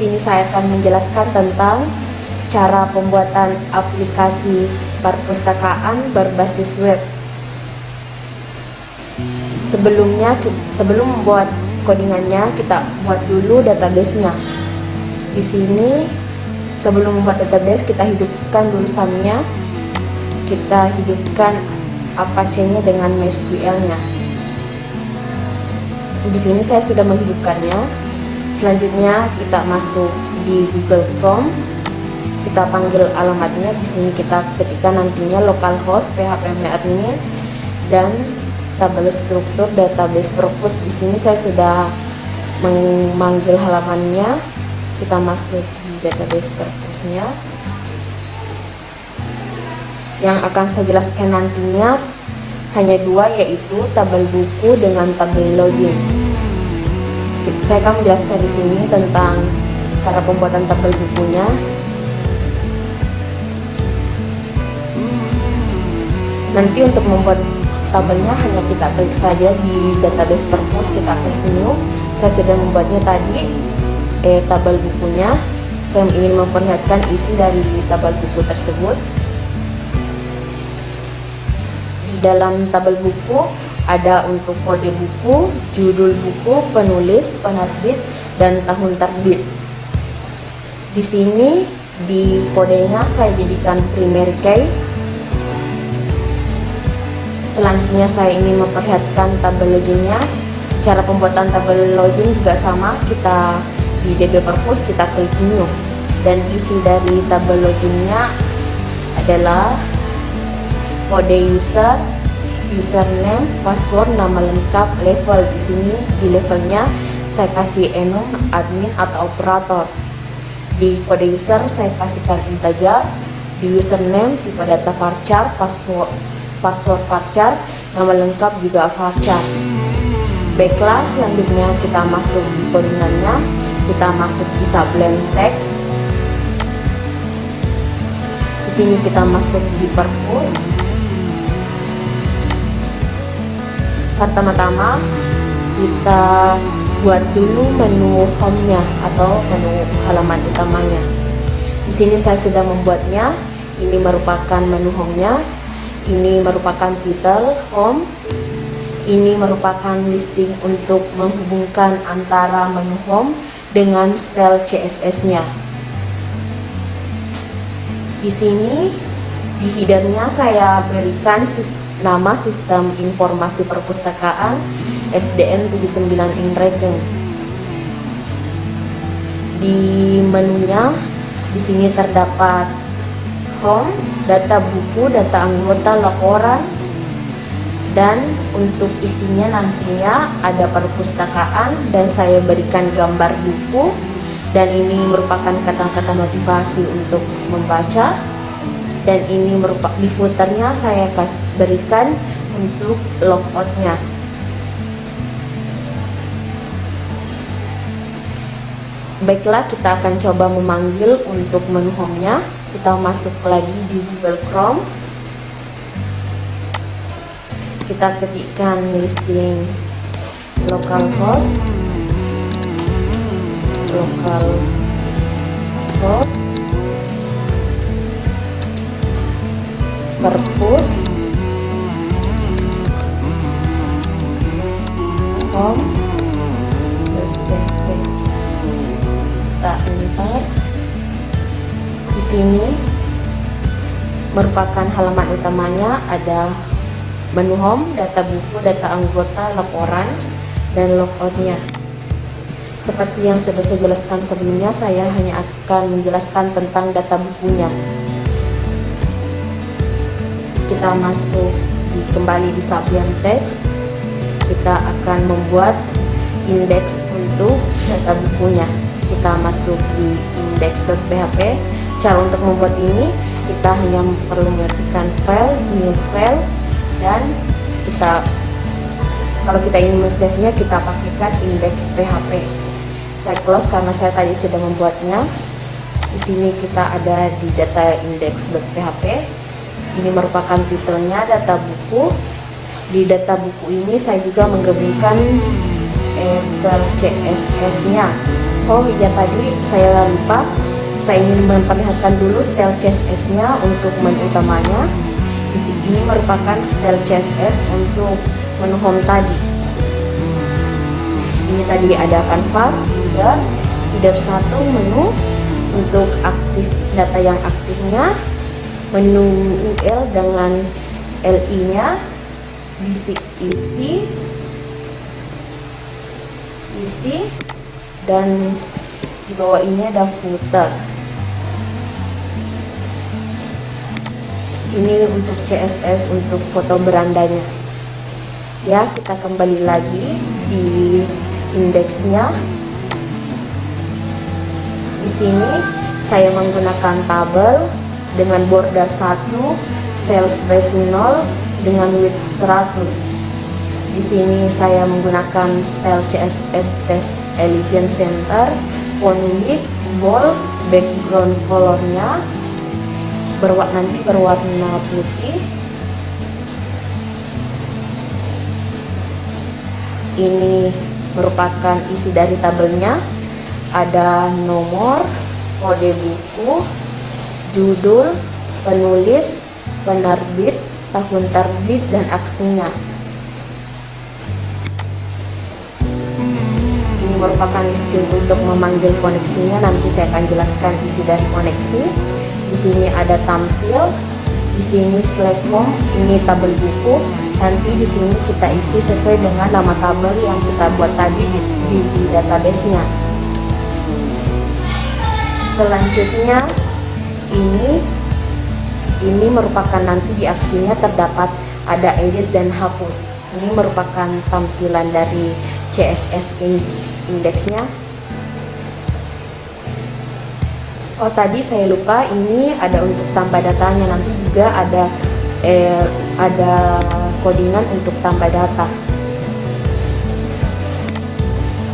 sini saya akan menjelaskan tentang cara pembuatan aplikasi perpustakaan berbasis web. Sebelum membuat codingannya, kita buat dulu database-nya. Di sini sebelum membuat database, kita hidupkan dulu SAM-nya. Kita hidupkan Apache-nya dengan MySQL-nya. Di sini saya sudah menghidupkannya. Selanjutnya kita masuk di Google Chrome. Kita panggil alamatnya. Di sini kita ketikkan nantinya localhost php-admin dan tabel struktur database purpose. Di sini saya sudah memanggil halamannya. Kita masuk di database purpose-nya. Yang akan saya jelaskan nantinya hanya dua, yaitu tabel buku dengan tabel login. Saya akan menjelaskan di sini tentang cara pembuatan tabel bukunya. Nanti untuk membuat tabelnya hanya kita klik saja di database purpose, kita klik new. Saya sudah membuatnya tadi, tabel bukunya. Saya ingin memperlihatkan isi dari tabel buku tersebut. Di dalam tabel buku ada untuk kode buku, judul buku, penulis, penerbit, dan tahun terbit. Di sini di kodenya saya jadikan primary key. Selanjutnya saya ingin memperlihatkan tabel loginnya. Cara pembuatan tabel login juga sama, kita di DB purpose kita klik new, dan isi dari tabel loginnya adalah kode user, username, password, nama lengkap, level. Di sini di levelnya saya kasih enum, admin atau operator. Di kode user saya kasihkan integer, di username tipe data varchar, password varchar, nama lengkap juga varchar. Baiklah, selanjutnya kita masuk di codingannya. Kita masuk di sublime text. Di sini kita masuk di purpose. Pertama-tama kita buat dulu menu home-nya atau menu halaman utamanya. Di sini saya sudah membuatnya. Ini merupakan menu home-nya. Ini merupakan title home. Ini merupakan listing untuk menghubungkan antara menu home dengan style CSS-nya. Di sini di header-nya saya berikan nama sistem informasi perpustakaan SDN 79 Inregen. Di menunya di sini terdapat home, data buku, data anggota, laporan, dan untuk isinya nantinya ada perpustakaan, dan saya berikan gambar buku, dan ini merupakan kata-kata motivasi untuk membaca, dan ini merupakan di footernya saya berikan untuk logoutnya. Baiklah, kita akan coba memanggil untuk menu home-nya. Kita masuk lagi di Google Chrome. Kita ketikkan listing localhost purpose home. Kita enter. Di sini merupakan halaman utamanya, ada menu home, data buku, data anggota, laporan, dan logoutnya. Seperti yang sudah saya jelaskan sebelumnya, saya hanya akan menjelaskan tentang data bukunya. Kita masuk kembali di sublime text. Kita akan membuat indeks untuk data bukunya. Kita masuk di index.php. Cara untuk membuat ini, kita hanya perlu mengetikkan file, new file, dan kalau kita ingin men-save-nya, kita pakaikan index.php. Saya close karena saya tadi sudah membuatnya. Di sini kita ada di data index.php. Ini merupakan titelnya data buku. Di data buku ini saya juga menggabungkan file CSS-nya. Oh iya, tadi saya lupa, saya ingin memperlihatkan dulu style CSS-nya untuk menu utamanya. Di sini merupakan style CSS untuk menu home tadi. Ini tadi ada canvas, header 1 menu untuk aktif data yang aktifnya, menu UL dengan LI-nya, isi, dan di bawah ini ada footer. Ini untuk CSS untuk foto berandanya. Ya, kita kembali lagi di indeksnya. Di sini saya menggunakan tabel dengan border 1, cell spacing 0 dengan width 100. Di sini saya menggunakan style CSS Text Elegant Center, font width, bold, background colornya nanti berwarna putih. Ini merupakan isi dari tabelnya, ada nomor, kode buku, judul, penulis, penerbit, tahun terbit, dan aksinya. Ini merupakan string untuk memanggil koneksinya, nanti saya akan jelaskan isi dari koneksi. Di sini ada tampil, di sini select home, ini tabel buku. Nanti di sini kita isi sesuai dengan nama tabel yang kita buat tadi di database-nya. Selanjutnya ini merupakan nanti di aksinya terdapat ada edit dan hapus. Ini merupakan tampilan dari CSS indeksnya. Oh tadi saya lupa, ini ada untuk tambah datanya, nanti juga ada codingan untuk tambah data.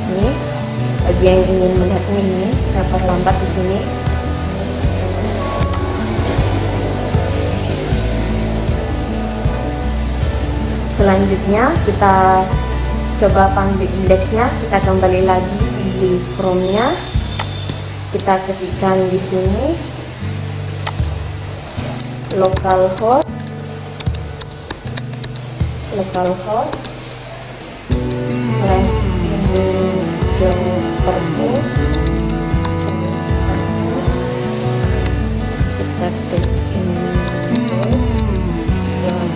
Ini bagi yang ingin melihatnya, ini saya perlambat di sini. Selanjutnya kita coba panggil indeksnya, kita kembali lagi di Chrome-nya. Kita ketikkan di sini localhost /purpose, kita ketik index dan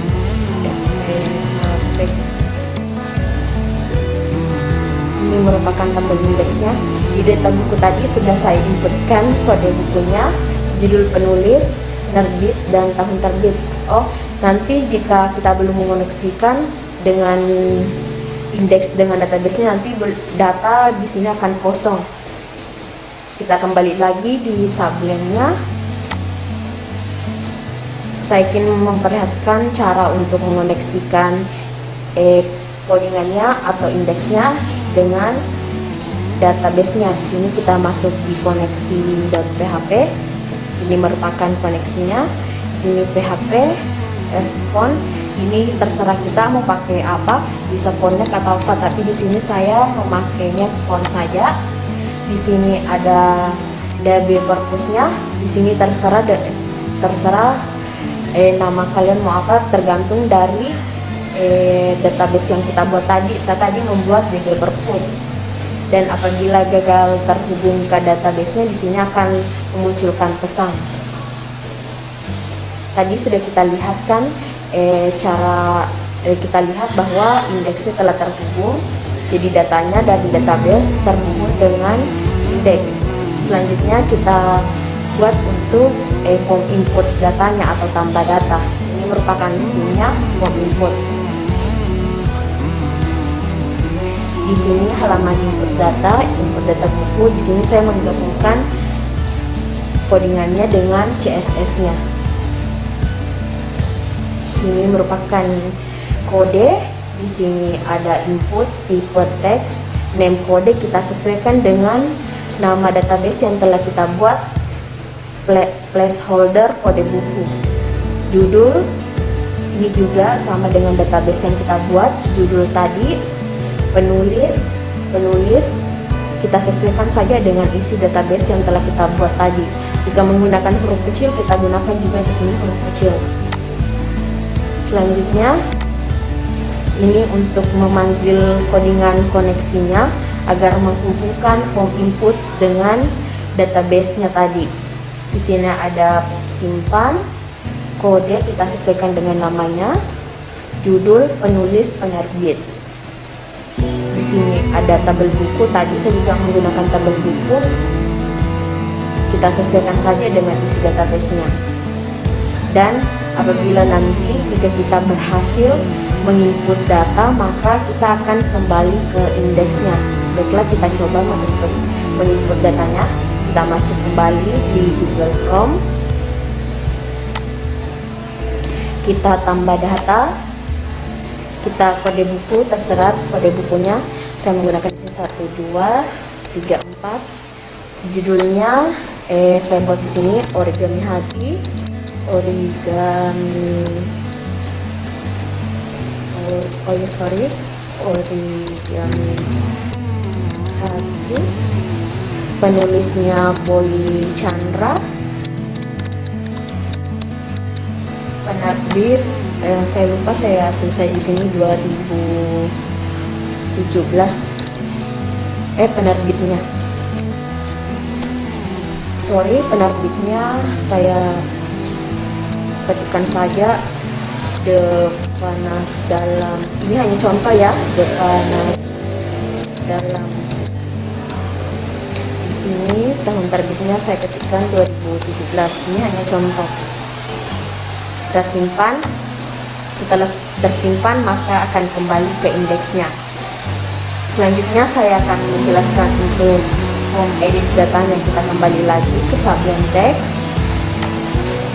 ini merupakan tabel indeksnya. Di data buku tadi sudah saya inputkan kode bukunya, judul penulis, penerbit, dan tahun terbit. Oh, nanti jika kita belum mengoneksikan dengan indeks dengan database-nya, nanti data di sini akan kosong. Kita kembali lagi di Sublime-nya. Saya ingin memperlihatkan cara untuk mengoneksikan codingannya atau indeksnya dengan database-nya. Di sini kita masuk di koneksi.php. Ini merupakan koneksinya. Di sini PHP respon. Ini terserah kita mau pakai apa, bisa connect atau apa. Tapi di sini saya memakainya font saja. Di sini ada DB purpose-nya. Di sini terserah nama kalian mau apa, tergantung dari database yang kita buat tadi. Saya tadi membuat DB purpose. Dan apabila gagal terhubung ke database-nya, di sini akan memunculkan pesan. Tadi sudah kita lihat kan kita lihat bahwa indeksnya telah terhubung. Jadi datanya dari database terhubung dengan indeks. Selanjutnya kita buat untuk form input datanya atau tambah data. Ini merupakan stringnya form input. Di sini halaman input data buku. Di sini saya menggabungkan codingannya dengan CSS-nya. Ini merupakan kode. Di sini ada input, tipe teks, name kode kita sesuaikan dengan nama database yang telah kita buat, placeholder kode buku. Judul ini juga sama dengan database yang kita buat, judul tadi. Penulis kita sesuaikan saja dengan isi database yang telah kita buat tadi. Jika menggunakan huruf kecil, kita gunakan juga di sini huruf kecil. Selanjutnya, ini untuk memanggil codingan koneksinya agar menghubungkan form input dengan database-nya tadi. Di sini ada simpan, kode kita sesuaikan dengan namanya, judul, penulis, penerbit. Di sini ada tabel buku, tadi saya juga menggunakan tabel buku. Kita sesuaikan saja dengan isi database-nya. Dan apabila nanti jika kita berhasil menginput data, maka kita akan kembali ke indeksnya. Baiklah, kita coba menginput datanya. Kita masuk kembali di Google Chrome. Kita tambah data. Kita kode buku, terserah kode bukunya. Saya menggunakan 1, 2, 3, 4. Judulnya saya buat di sini origami hati. Origami origami hati. Penulisnya Boy Chandra. Penerbit saya lupa, saya tulis di sini 2017. Penerbitnya saya ketikkan saja Devanas Dalam. Ini hanya contoh ya, Devanas Dalam. Di sini tahun terbitnya saya ketikkan 2017. Ini hanya contoh. Kita simpan. Setelah tersimpan, maka akan kembali ke indeksnya. Selanjutnya saya akan menjelaskan untuk edit datanya. Kita kembali lagi ke Sublime Text.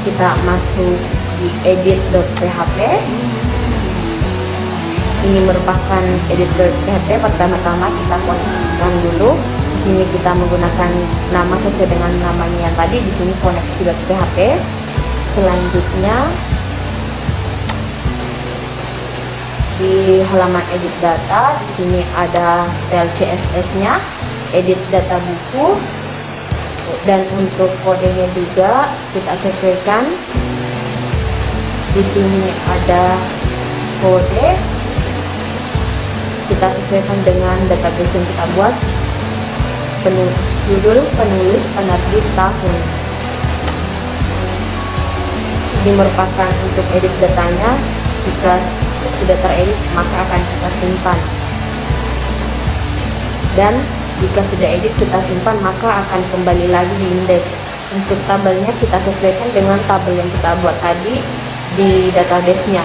Kita masuk di edit.php. Ini merupakan edit.php. Pertama-tama kita koneksikan dulu. Di sini kita menggunakan nama sesuai dengan namanya yang tadi. Di sini koneksi.php. Selanjutnya di halaman edit data, di sini ada style CSS-nya, edit data buku, dan untuk kodenya juga kita sesuaikan. Di sini ada kode, kita sesuaikan dengan database yang kita buat. Judul, penulis, penerbit, tahun. Ini merupakan untuk edit datanya. Jika sudah teredit, maka akan kita simpan. Dan jika sudah edit kita simpan, maka akan kembali lagi di indeks. Untuk tabelnya kita sesuaikan dengan tabel yang kita buat tadi di database-nya.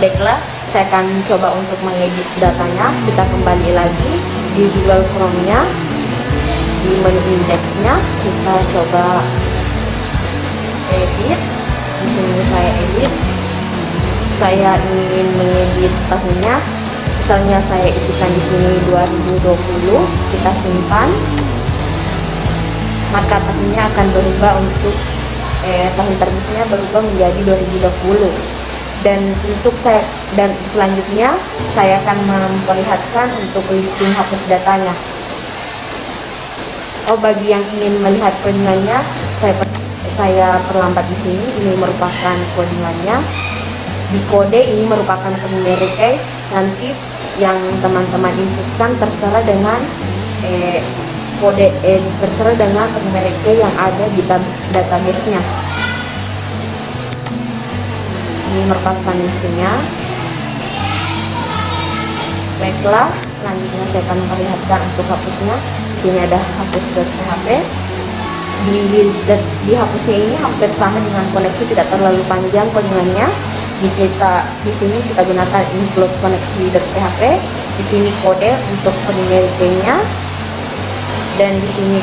Baiklah, saya akan coba untuk mengedit datanya. Kita kembali lagi di Google Chrome-nya, di menu indeksnya. Kita coba edit. Di sini saya edit. Saya ingin mengedit tahunnya. Misalnya saya isikan di sini 2020. Kita simpan. Maka tahunnya akan berubah untuk tahun terbitnya berubah menjadi 2020. Dan selanjutnya saya akan memperlihatkan untuk listing hapus datanya. Bagi yang ingin melihat codingannya, saya perlambat di sini. Ini merupakan codingannya. Di kode ini merupakan numeric key. Nanti yang teman-teman inputkan terserah dengan kode terserah dengan numeric key yang ada di database-nya. Ini merupakan listingnya. Baiklah, selanjutnya saya akan memperlihatkan untuk hapusnya. Di sini ada hapus.php. Di hapusnya ini hampir sama dengan koneksi, tidak terlalu panjang codingannya. Di sini kita gunakan include koneksi.php. Di sini kode untuk numeric key-nya. Dan di sini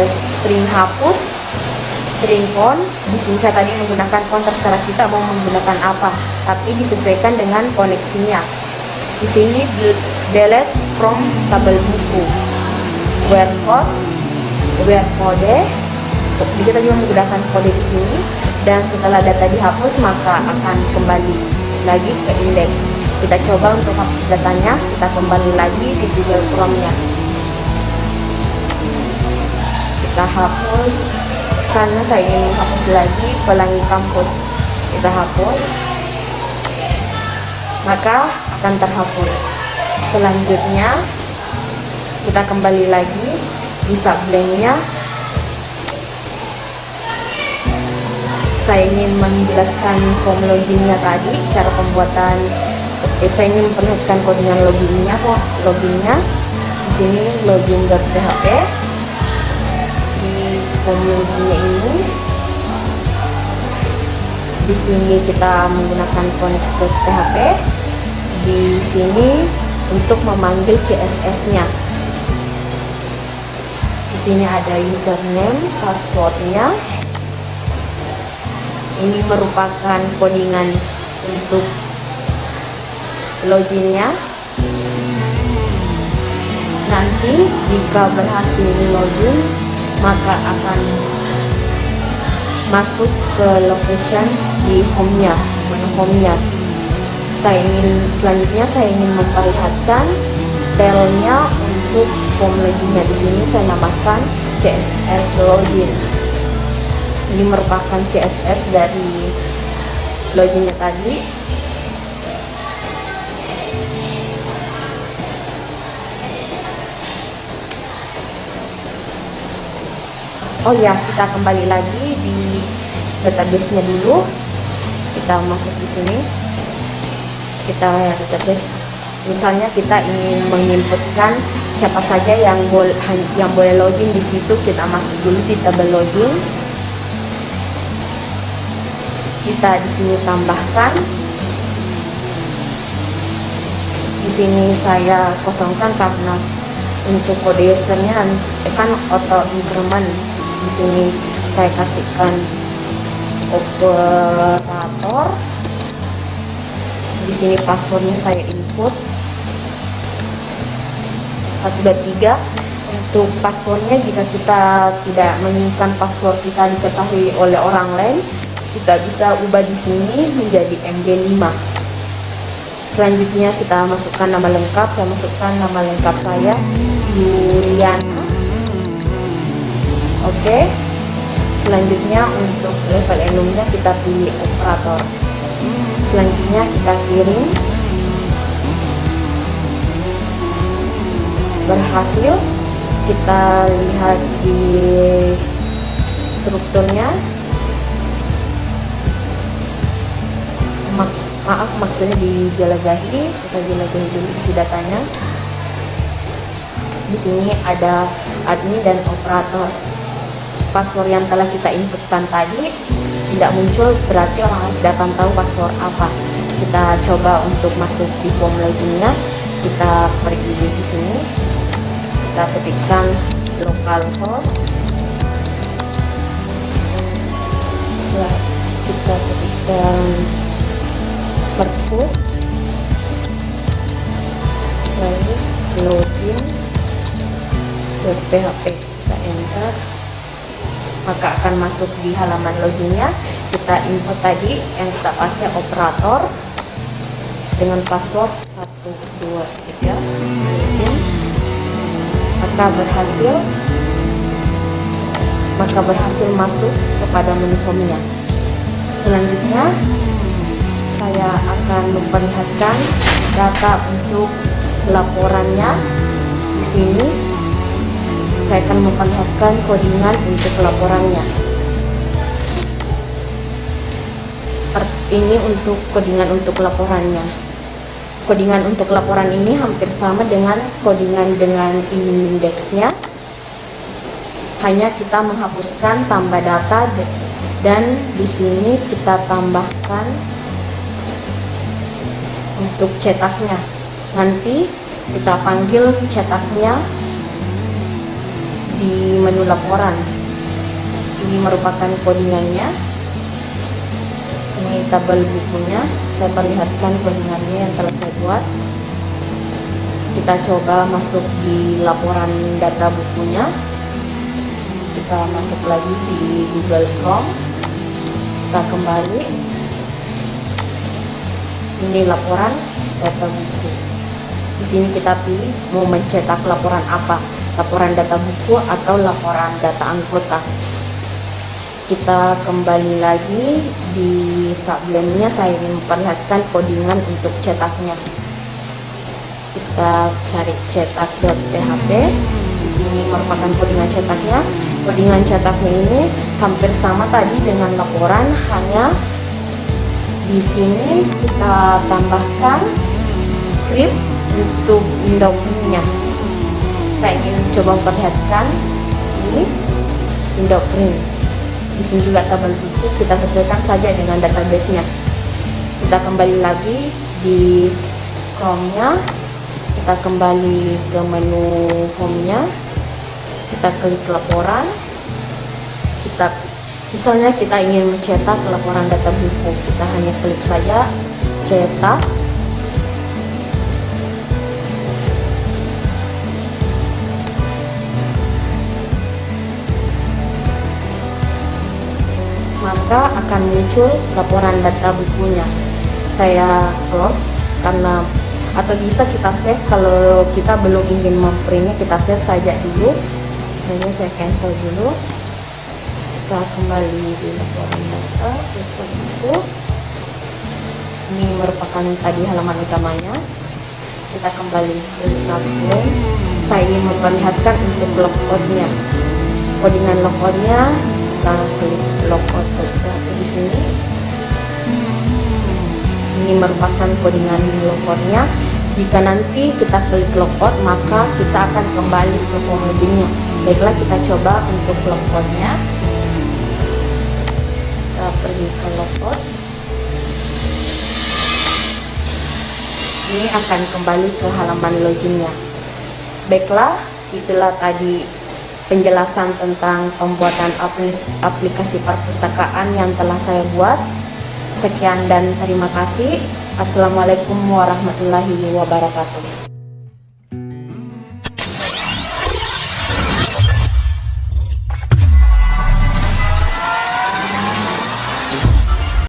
string hapus, string on. Di sini saya tadi menggunakan on, terserah kita mau menggunakan apa, tapi disesuaikan dengan koneksinya. Di sini delete from tabel buku, where kode. Kita juga menggunakan kode di sini. Dan setelah data dihapus, maka akan kembali lagi ke indeks. Kita coba untuk hapus datanya. Kita kembali lagi di Google Chrome-nya. Kita hapus. Misalnya saya ingin menghapus lagi Pelangi Kampus. Kita hapus, maka akan terhapus. Selanjutnya kita kembali lagi di Sublime-nya. Saya ingin menjelaskan form loginnya tadi, cara pembuatan. Saya ingin memperlihatkan codingan loginnya. Di sini login.php. Di form loginnya ini, di sini kita menggunakan connect.php. Di sini untuk memanggil CSS-nya. Di sini ada username, passwordnya. Ini merupakan codingan untuk loginnya. Nanti jika berhasil login, maka akan masuk ke location di home-nya, menu home-nya. Selanjutnya saya ingin memperlihatkan stylenya untuk form loginnya. Di sini saya namakan CSS login. Ini merupakan CSS dari loginnya tadi. Oh ya, kita kembali lagi di database-nya dulu. Kita masuk di sini. Kita database. Misalnya kita ingin menginputkan siapa saja yang boleh login di situ. Kita masuk dulu di tabel login. Kita di sini tambahkan. Di sini saya kosongkan karena untuk kode usernya kan auto increment. Di sini saya kasihkan operator. Di sini passwordnya saya input 123. Untuk passwordnya, jika kita tidak menginginkan password kita diketahui oleh orang lain, kita bisa ubah di sini menjadi MD5. Selanjutnya kita masukkan nama lengkap. Saya masukkan nama lengkap saya Yuliana. Oke. Selanjutnya untuk level enumnya kita pilih operator. Selanjutnya kita kirim. Berhasil. Kita lihat di strukturnya. Maksudnya dijelajahi. Kita jelajahi dulu isi datanya. Di sini ada admin dan operator. Password yang telah kita inputkan tadi tidak muncul, berarti orang lain tidak akan tahu password apa. Kita coba untuk masuk di form loginnya. Kita pergi di sini. Kita ketikkan localhost. Setelah kita ketikkan perpus, lalu login .php, kita enter, maka akan masuk di halaman loginnya. Kita input tadi yang kita pakai operator dengan password 123 login, maka berhasil masuk kepada menu home-nya. Selanjutnya saya akan memperlihatkan data untuk laporannya. Di sini saya akan memperlihatkan codingan untuk laporannya. Ini untuk codingan untuk laporannya. Codingan untuk laporan ini hampir sama dengan codingan dengan indexnya. Hanya kita menghapuskan tambah data dan di sini kita tambahkan untuk cetaknya. Nanti kita panggil cetaknya di menu laporan. Ini merupakan codingannya. Ini tabel bukunya. Saya perlihatkan codingannya yang telah saya buat. Kita coba masuk di laporan data bukunya. Kita masuk lagi di Google Chrome. Kita kembali. Ini laporan. data buku. Di sini kita pilih mau mencetak laporan apa, laporan data buku atau laporan data anggota. Kita kembali lagi di sebelumnya saya ingin memperlihatkan codingan untuk cetaknya. Kita cari cetak.php. Di sini merupakan codingan cetaknya. Codingan cetaknya ini hampir sama tadi dengan laporan, hanya di sini kita tambahkan script untuk window print-nya. Saya ingin coba memperlihatkan ini window print. Di sini juga tabel buku kita sesuaikan saja dengan database-nya. Kita kembali lagi di Chrome-nya. Kita kembali ke menu home-nya, kita klik laporan. Misalnya kita ingin mencetak laporan data buku, kita hanya klik saja cetak. Maka akan muncul laporan data bukunya. Saya close karena, atau bisa kita save kalau kita belum ingin memprintnya, kita save saja dulu. Misalnya saya cancel dulu. Kita kembali di laporan data buku. Ini merupakan tadi halaman utamanya. Kita kembali ke subline. Saya ingin memperlihatkan untuk logoutnya. Codingan logoutnya kita klik logout di sini. Ini merupakan codingan logoutnya. Jika nanti kita klik logout, maka kita akan kembali ke home login-nya. Baiklah, kita coba untuk logoutnya. Kita pergi ke logout. Ini akan kembali ke halaman login-nya. Baiklah, itulah tadi penjelasan tentang pembuatan aplikasi perpustakaan yang telah saya buat. Sekian dan terima kasih. Assalamualaikum warahmatullahi wabarakatuh.